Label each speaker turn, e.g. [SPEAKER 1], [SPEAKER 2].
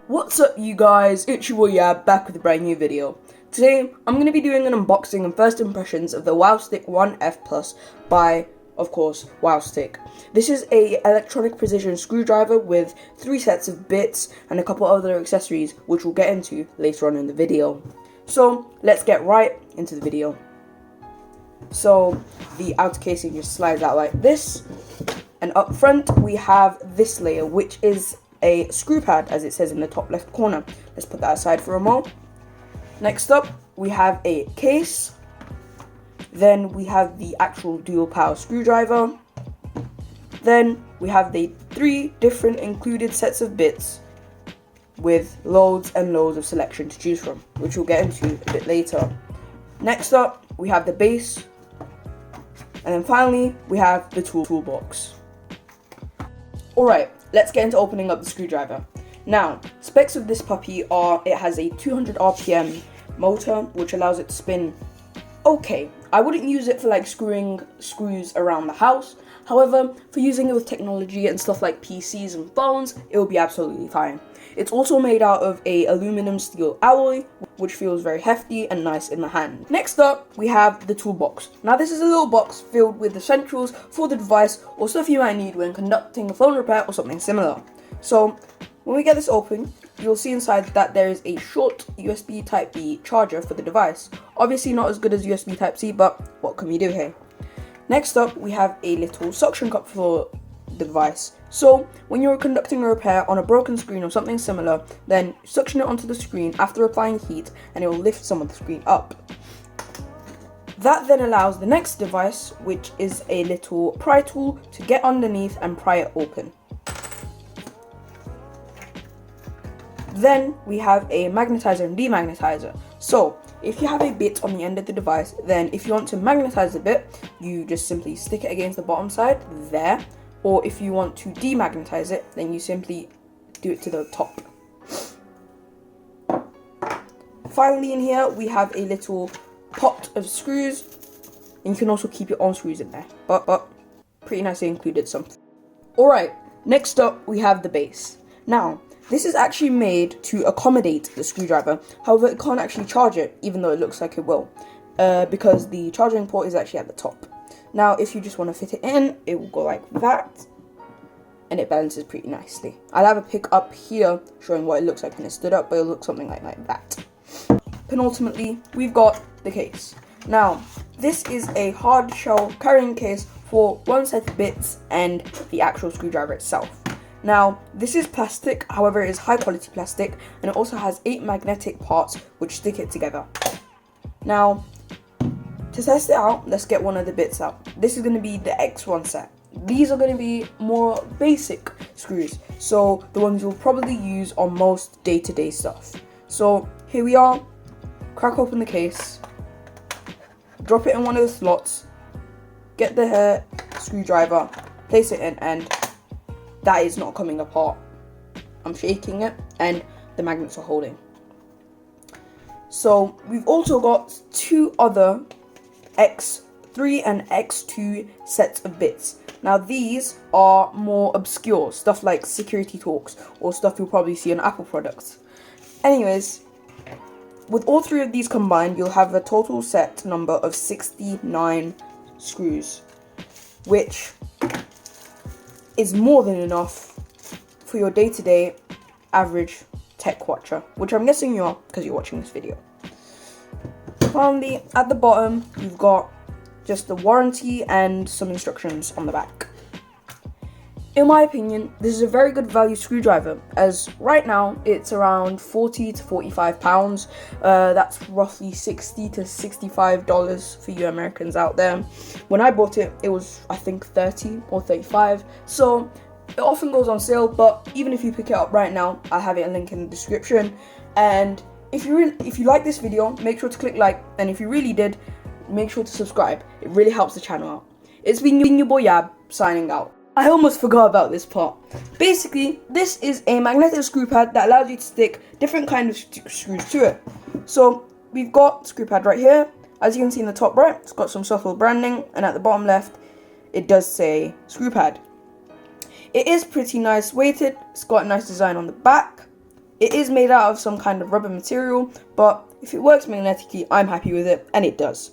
[SPEAKER 1] What's up you guys, it's your boy Yeab back with a brand new video. Today I'm going to be doing an unboxing and first impressions of the WowStick 1F Plus by, of course, WowStick. This is a electronic precision screwdriver with 3 sets of bits and a couple other accessories which we'll get into later on in the video. So let's get right into the video. So the outer casing just slides out like this, and up front we have this layer which is a screw pad, as it says in the top left corner. Let's put that aside for a moment. Next up, we have a case. Then we have the actual dual power screwdriver. Then we have the 3 different included sets of bits with loads and loads of selection to choose from, which we'll get into a bit later. Next up, we have the base. And then finally, we have the toolbox. Alright, let's get into opening up the screwdriver. Now, specs of this puppy are, it has a 200 RPM motor, which allows it to spin okay. I wouldn't use it for like screwing screws around the house. However, for using it with technology and stuff like PCs and phones, it will be absolutely fine. It's also made out of a aluminum steel alloy, which feels very hefty and nice in the hand. Next up, we have the toolbox. Now this is a little box filled with essentials for the device or stuff you might need when conducting a phone repair or something similar. So when we get this open, you'll see inside that there is a short USB Type-B charger for the device. Obviously not as good as USB Type-C, but what can we do here? Next up, we have a little suction cup for the device. So when you're conducting a repair on a broken screen or something similar, then suction it onto the screen after applying heat and it will lift some of the screen up. That then allows the next device, which is a little pry tool, to get underneath and pry it open. Then we have a magnetizer and demagnetizer. So if you have a bit on the end of the device, then if you want to magnetize the bit, you just simply stick it against the bottom side there. Or if you want to demagnetize it, then you simply do it to the top. Finally in here, we have a little pot of screws. And you can also keep your own screws in there. But pretty nicely included something. Alright, next up we have the base. Now, this is actually made to accommodate the screwdriver. However, it can't actually charge it, even though it looks like it will. Because the charging port is actually at the top. Now, if you just want to fit it in, it will go like that, and it balances pretty nicely. I'll have a pic up here showing what it looks like when it's stood up, but it'll look something like that. Penultimately, we've got the case. Now, this is a hard shell carrying case for 1 set of bits and the actual screwdriver itself. Now, this is plastic, however it is high quality plastic, and it also has 8 magnetic parts which stick it together. Now, to test it out, let's get one of the bits out. This is going to be the X1 set. These are going to be more basic screws, so the ones you'll probably use on most day-to-day stuff. So here we are, crack open the case, drop it in one of the slots, get the screwdriver, place it in, and that is not coming apart. I'm shaking it, and the magnets are holding. So we've also got 2 other X3 and X2 sets of bits. Now these are more obscure, stuff like security talks or stuff you'll probably see on Apple products. Anyways, with all 3 of these combined, you'll have a total set number of 69 screws, which is more than enough for your day-to-day average tech watcher, which I'm guessing you are because you're watching this video. Finally, at the bottom, you've got just the warranty and some instructions on the back. In my opinion, this is a very good value screwdriver, as right now it's around 40 to 45 pounds. That's roughly $60 to $65 for you Americans out there. When I bought it, it was I think 30 or 35. So it often goes on sale, but even if you pick it up right now, I'll have it a link in the description. And if you like this video, make sure to click like, and if you really did, make sure to subscribe. It really helps the channel out. It's been your boy Yeab, signing out. I almost forgot about this part. Basically, this is a magnetic screw pad that allows you to stick different kinds of screws to it. So we've got screw pad right here. As you can see in the top right, it's got some subtle branding, and at the bottom left, it does say screw pad. It is pretty nice weighted. It's got a nice design on the back. It is made out of some kind of rubber material, but if it works magnetically, I'm happy with it, and it does.